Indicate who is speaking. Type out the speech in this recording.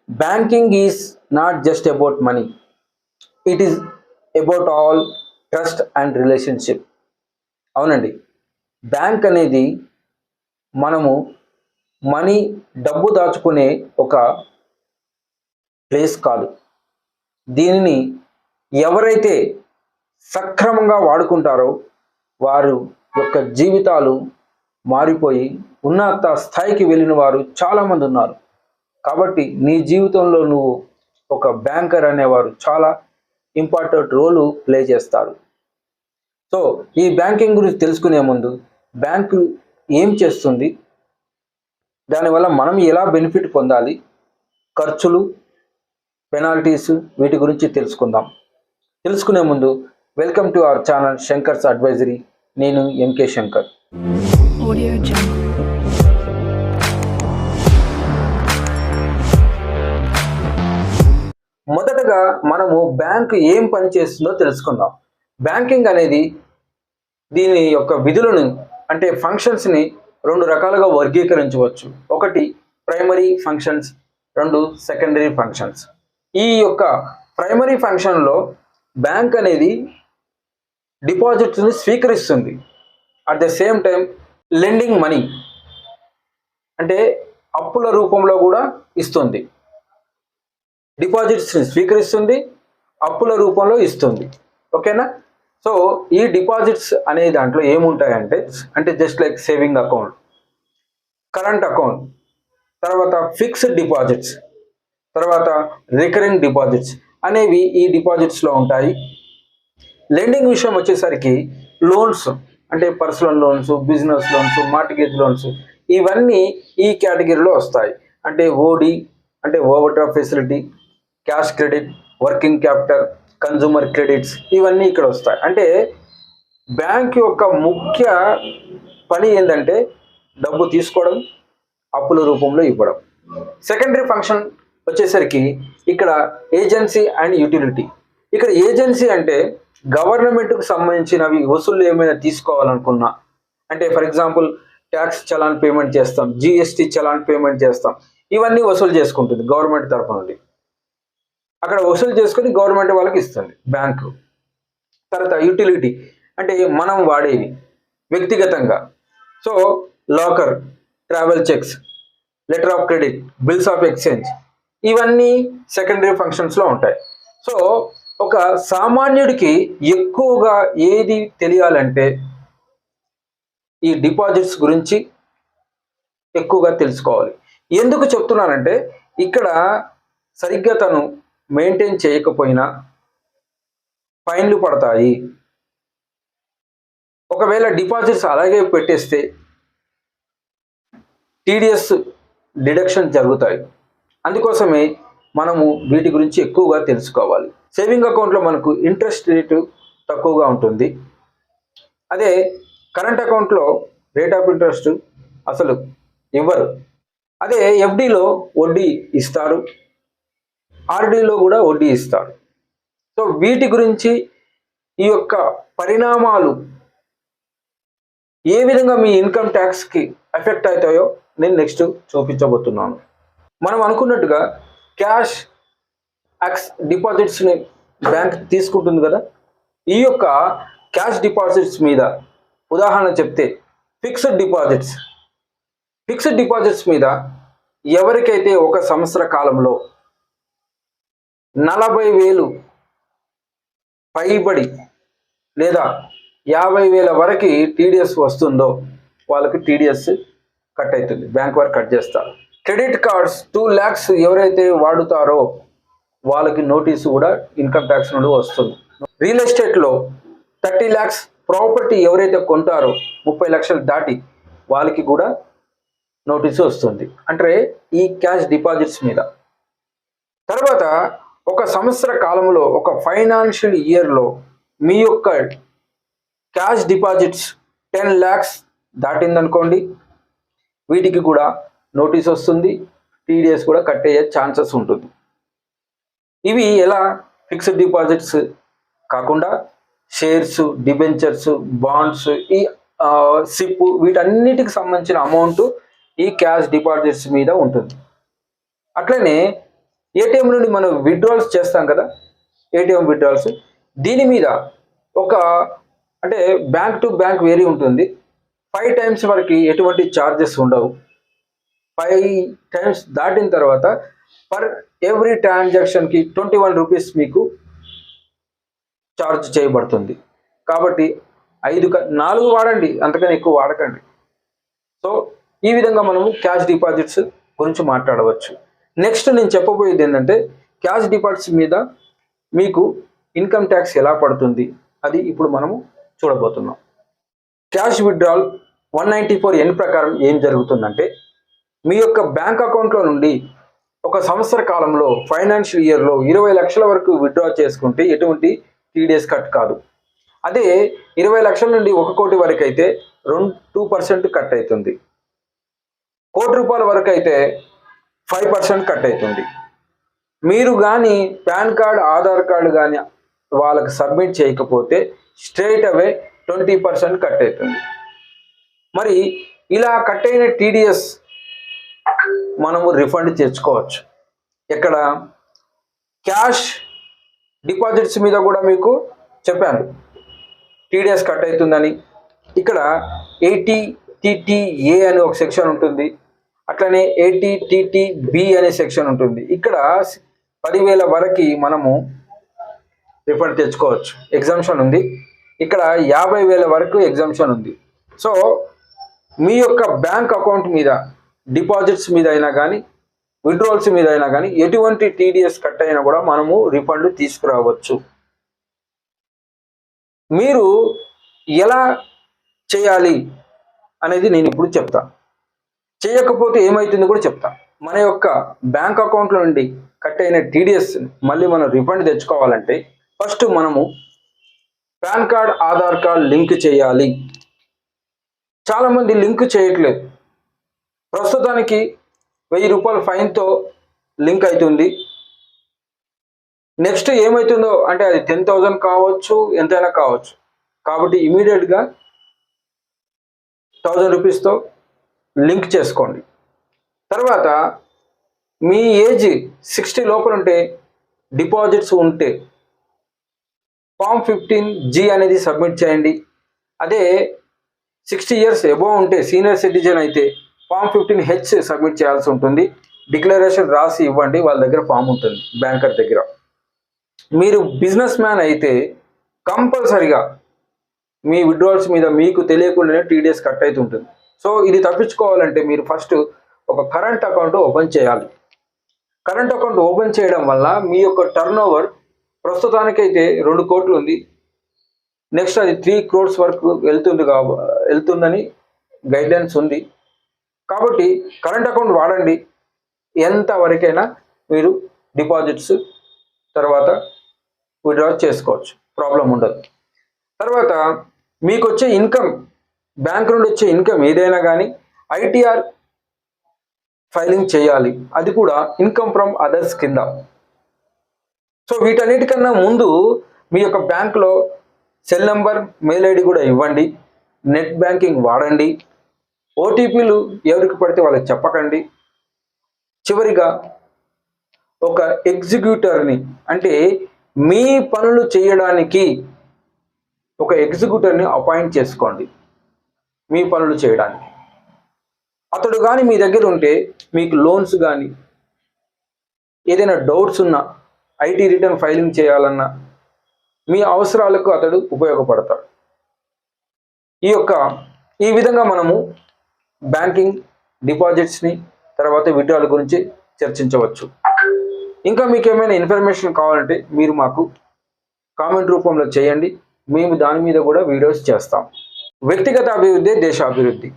Speaker 1: Banking is not just about money, it is about all trust and relationship. అవునండి, bank అనేది మనము money డబ్బు దాచుకునే ఒక ప్లేస్ కాదు. దీనిని ఎవరైతే సక్రమంగా వాడుకుంటారో వారు యొక్క జీవితాలు మారిపోయి ఉన్నత స్థాయికి వెళ్ళిన వారు చాలామంది ఉన్నారు. కాబట్టి నీ జీవితంలో నువ్వు ఒక బ్యాంకర్ అనేవారు చాలా ఇంపార్టెంట్ రోలు ప్లే చేస్తారు. సో ఈ బ్యాంకింగ్ గురించి తెలుసుకునే ముందు బ్యాంకు ఏం చేస్తుంది, దానివల్ల మనం ఎలా బెనిఫిట్ పొందాలి, ఖర్చులు, పెనాల్టీస్, వీటి గురించి తెలుసుకుందాం. తెలుసుకునే ముందు welcome to our channel Shankar's advisory. నేను ఎంకే శంకర్. మొదటగా మనము బ్యాంకు ఏం పని చేస్తుందో తెలుసుకుందాం. బ్యాంకింగ్ అనేది దీని యొక్క విధులను అంటే ఫంక్షన్స్ని రెండు రకాలుగా వర్గీకరించవచ్చు. ఒకటి ప్రైమరీ ఫంక్షన్స్, రెండు సెకండరీ ఫంక్షన్స్. ఈ యొక్క ప్రైమరీ ఫంక్షన్లో బ్యాంక్ అనేది డిపాజిట్స్ని స్వీకరిస్తుంది, at the same time lending money అంటే అప్పుల రూపంలో కూడా ఇస్తుంది. డిపాజిట్స్ని స్వీకరిస్తుంది, అప్పుల రూపంలో ఇస్తుంది. ఓకేనా? సో ఈ డిపాజిట్స్ అనే దాంట్లో ఏముంటాయంటే అంటే just like saving account, current account, తర్వాత ఫిక్స్డ్ డిపాజిట్స్, తర్వాత రికరింగ్ డిపాజిట్స్ అనేవి ఈ డిపాజిట్స్లో ఉంటాయి. లెండింగ్ విషయం వచ్చేసరికి లోన్స్ అంటే personal loans, business loans, mortgage loans, ఇవన్నీ ఈ కేటగిరీలో వస్తాయి. అంటే ఓడి అంటే over draft facility, cash credit, working capital, consumer credits, ఇవన్నీ ఇక్కడ వస్తాయి. అంటే బ్యాంక్ యొక్క ముఖ్య పని ఏంటంటే డబ్బు తీసుకోవడం, అప్పుల రూపంలో ఇవ్వడం. సెకండరీ ఫంక్షన్ వచ్చేసరికి ఇక్కడ ఏజెన్సీ అండ్ యూటిలిటీ. ఇక్కడ ఏజెన్సీ అంటే గవర్నమెంట్కు సంబంధించినవి వసూళ్ళు ఏమైనా తీసుకోవాలనుకున్నా, అంటే for example tax challan payment చేస్తాం, జిఎస్టీ చలాన్ పేమెంట్ చేస్తాం, ఇవన్నీ వసూలు చేసుకుంటుంది గవర్నమెంట్ తరఫు నుండి. అక్కడ వసూలు చేసుకుని గవర్నమెంట్ వాళ్ళకి ఇస్తుంది బ్యాంకు. తర్వాత యూటిలిటీ అంటే మనం వాడేవి వ్యక్తిగతంగా. So locker, travel checks, letter of credit, bills of exchange, ఇవన్నీ సెకండరీ ఫంక్షన్స్లో ఉంటాయి. సో ఒక సామాన్యుడికి ఎక్కువగా ఏది తెలియాలంటే ఈ డిపాజిట్స్ గురించి ఎక్కువగా తెలుసుకోవాలి. ఎందుకు చెప్తున్నానంటే ఇక్కడ సరిగ్గా తను మెయింటైన్ చేయకపోయినా ఫైన్లు పడతాయి. ఒకవేళ డిపాజిట్స్ అలాగే పెట్టేస్తే టీడీఎస్ డిడక్షన్ జరుగుతాయి. అందుకోసమే మనము వీటి గురించి ఎక్కువగా తెలుసుకోవాలి. సేవింగ్ అకౌంట్లో మనకు ఇంట్రెస్ట్ రేటు తక్కువగా ఉంటుంది. అదే కరెంట్ అకౌంట్లో రేట్ ఆఫ్ ఇంట్రెస్ట్ అసలు ఇవ్వరు. అదే ఎఫ్డీలో వడ్డీ ఇస్తారు, ఆర్డీలో కూడా వడ్డీ ఇస్తారు. సో వీటి గురించి ఈ యొక్క పరిణామాలు ఏ విధంగా మీ ఇన్కమ్ ట్యాక్స్కి ఎఫెక్ట్ అవుతాయో నేను నెక్స్ట్ చూపించబోతున్నాను. మనం అనుకున్నట్టుగా క్యాష్ డిపాజిట్స్ని బ్యాంక్ తీసుకుంటుంది కదా. ఈ యొక్క క్యాష్ డిపాజిట్స్ మీద ఉదాహరణ చెప్తే ఫిక్స్డ్ డిపాజిట్స్ మీద ఎవరికైతే ఒక సంవత్సర కాలంలో 40,000 పైబడి లేదా 50,000 వరకు టీడీఎస్ వస్తుందో వాళ్ళకి టీడీఎస్ కట్ అవుతుంది, బ్యాంక్ వారు కట్ చేస్తారు. క్రెడిట్ కార్డ్స్ 2 lakhs ఎవరైతే వాడుతారో వాళ్ళకి నోటీసు కూడా ఇన్కమ్ ట్యాక్స్ నుండి వస్తుంది. రియల్ ఎస్టేట్లో 30 lakhs ప్రాపర్టీ ఎవరైతే కొంటారో 30 లక్షలు దాటి వాళ్ళకి కూడా నోటీసు వస్తుంది, అంటే ఈ క్యాష్ డిపాజిట్స్ మీద. తర్వాత ఒక సంవత్సర కాలంలో ఒక ఫైనాన్షియల్ ఇయర్లో మీ యొక్క క్యాష్ డిపాజిట్స్ 10 lakhs దాటిందనుకోండి, వీటికి కూడా నోటీస్ వస్తుంది, టీడీఎస్ కూడా కట్ అయ్యే ఛాన్సెస్ ఉంటుంది. ఇవి ఎలా ఫిక్స్డ్ డిపాజిట్స్ కాకుండా షేర్స్, డిబెంచర్స్, బాండ్స్, ఈ సిప్, వీటన్నిటికి సంబంధించిన అమౌంట్ ఈ క్యాష్ డిపాజిట్స్ మీద ఉంటుంది. అట్లనే ఏటీఎం నుండి మనం విత్డ్రాల్స్ చేస్తాం కదా, ఏటీఎం విత్డ్రాల్స్, దీని మీద ఒక అంటే బ్యాంక్ టు బ్యాంక్ వేరీ ఉంటుంది. 5 టైమ్స్ వరకు ఎటువంటి ఛార్జెస్ ఉండవు. 5 టైమ్స్ దాటిన తర్వాత పర్ ఎవ్రీ ట్రాన్సాక్షన్కి 21 రూపీస్ మీకు ఛార్జ్ చేయబడుతుంది. కాబట్టి 4 వాడండి, అంతకన్నా ఎక్కువ వాడకండి. సో ఈ విధంగా మనము క్యాష్ డిపాజిట్స్ గురించి మాట్లాడవచ్చు. నెక్స్ట్ నేను చెప్పబోయేది ఏంటంటే క్యాష్ డిపాజిట్స్ మీద మీకు ఇన్కమ్ ట్యాక్స్ ఎలా పడుతుంది అది ఇప్పుడు మనము చూడబోతున్నాం. క్యాష్ విత్డ్రాల్ 194(n) ప్రకారం ఏం జరుగుతుందంటే, మీ యొక్క బ్యాంక్ అకౌంట్లో నుండి ఒక సంవత్సర కాలంలో ఫైనాన్షియల్ ఇయర్లో 20 లక్షల వరకు విత్డ్రా చేసుకుంటే ఎటువంటి టీడీఎస్ కట్ కాదు. అదే 20 లక్షల నుండి 1 కోటి వరకు అయితే 2% కట్ అవుతుంది. ₹1,00,00,000 వరకు అయితే 5% కట్ అవుతుంది. మీరు కానీ పాన్ కార్డ్, ఆధార్ కార్డు కానీ వాళ్ళకి సబ్మిట్ చేయకపోతే స్ట్రైట్ అవే 20% కట్ అవుతుంది. మరి ఇలా కట్ అయిన టీడీఎస్ మనము రిఫండ్ తెచ్చుకోవచ్చు. ఎక్కడ? క్యాష్ డిపాజిట్స్ మీద కూడా మీకు చెప్పాను టీడీఎస్ కట్ అవుతుందని. ఇక్కడ 80TTA అని ఒక సెక్షన్ ఉంటుంది, అట్లనే 80TTB అనే సెక్షన్ ఉంటుంది. ఇక్కడ 10,000 వరకు మనము రిఫండ్ తెచ్చుకోవచ్చు. ఎగ్జామ్షన్ ఉంది. ఇక్కడ 50,000 వరకు ఎగ్జామ్షన్ ఉంది. సో మీ యొక్క బ్యాంక్ అకౌంట్ మీద డిపాజిట్స్ మీద అయినా కానీ విత్డ్రాల్స్ మీద అయినా కానీ ఎటువంటి టీడీఎస్ కట్ అయినా కూడా మనము రిఫండ్ తీసుకురావచ్చు. మీరు ఎలా చేయాలి అనేది నేను ఇప్పుడు చెప్తా. చేయకపోతే ఏమవుతుందో కూడా చెప్తా. మన యొక్క బ్యాంక్ అకౌంట్లో నుండి కట్ అయిన టీడీఎస్ మళ్ళీ మనం రిఫండ్ తెచ్చుకోవాలంటే ఫస్ట్ మనము pan card, Aadhaar card link చేయాలి. చాలామంది లింక్ చేయట్లేదు. ప్రస్తుతానికి ₹1000 ఫైన్తో లింక్ అవుతుంది. నెక్స్ట్ ఏమవుతుందో అంటే అది 10,000 కావచ్చు, ఎంతైనా కావచ్చు. కాబట్టి ఇమీడియట్గా 1000 రూపీస్తో లింక్ చేసుకోండి. తర్వాత మీ ఏజ్ 60 లోపల ఉంటే, డిపాజిట్స్ ఉంటే ఫామ్ 15G అనేది సబ్మిట్ చేయండి. అదే 60 ఇయర్స్ అబోవ్ ఉంటే, సీనియర్ సిటిజన్ అయితే ఫామ్ 15H సబ్మిట్ చేయాల్సి ఉంటుంది. డిక్లరేషన్ రాసి ఇవ్వండి, వాళ్ళ దగ్గర ఫామ్ ఉంటుంది బ్యాంకర్ దగ్గర. మీరు బిజినెస్ మ్యాన్ అయితే కంపల్సరిగా మీ విత్డ్రాల్స్ మీద మీకు తెలియకుండానే టీడీఎస్ కట్ అవుతుంటుంది. సో ఇది తప్పించుకోవాలంటే మీరు ఫస్ట్ ఒక కరెంట్ అకౌంట్ ఓపెన్ చేయాలి. కరెంట్ అకౌంట్ ఓపెన్ చేయడం వల్ల మీ యొక్క టర్న్ ఓవర్ ప్రస్తుతానికైతే 2 కోట్లు ఉంది. నెక్స్ట్ అది 3 crores వరకు వెళ్తుందని గైడ్లైన్స్ ఉంది. కాబట్టి కరెంట్ అకౌంట్ వాడండి. ఎంతవరకైనా మీరు డిపాజిట్స్ తర్వాత విత్డ్రా చేసుకోవచ్చు, ప్రాబ్లం ఉండదు. తర్వాత మీకు వచ్చే ఇన్కమ్, బ్యాంక్ నుండి వచ్చే ఇన్కమ్ ఏదైనా కానీ ITR ఫైలింగ్ చేయాలి. అది కూడా ఇన్కమ్ ఫ్రమ్ అదర్స్ కింద. సో వీటన్నిటికన్నా ముందు మీ యొక్క బ్యాంక్లో సెల్ నెంబర్, మెయిల్ ఐడి కూడా ఇవ్వండి. నెట్ బ్యాంకింగ్ వాడండి. ఓటీపీలు ఎవరికి పడితే వాళ్ళకి చెప్పకండి. చివరిగా ఒక ఎగ్జిక్యూటర్ని, అంటే మీ పనులు చేయడానికి ఒక ఎగ్జిక్యూటర్ని అపాయింట్ చేసుకోండి. మీ పనులు చేయడానికి అతడు కానీ మీ దగ్గర ఉంటే మీకు లోన్స్ కానీ ఏదైనా డౌట్స్ ఉన్నా, ఐటీ రిటర్న్ ఫైలింగ్ చేయాలన్నా మీ అవసరాలకు అతడు ఉపయోగపడతాడు. ఈ విధంగా మనము బ్యాంకింగ్, డిపాజిట్స్ని తర్వాత విత్డ్రాల్ గురించి చర్చించవచ్చు. ఇంకా మీకు ఏమైనా ఇన్ఫర్మేషన్ కావాలంటే మీరు మాకు కామెంట్ రూపంలో చేయండి. మేము దాని మీద కూడా వీడియోస్ చేస్తాం. వ్యక్తిగత అభివృద్ధి దేశాభివృద్ధి.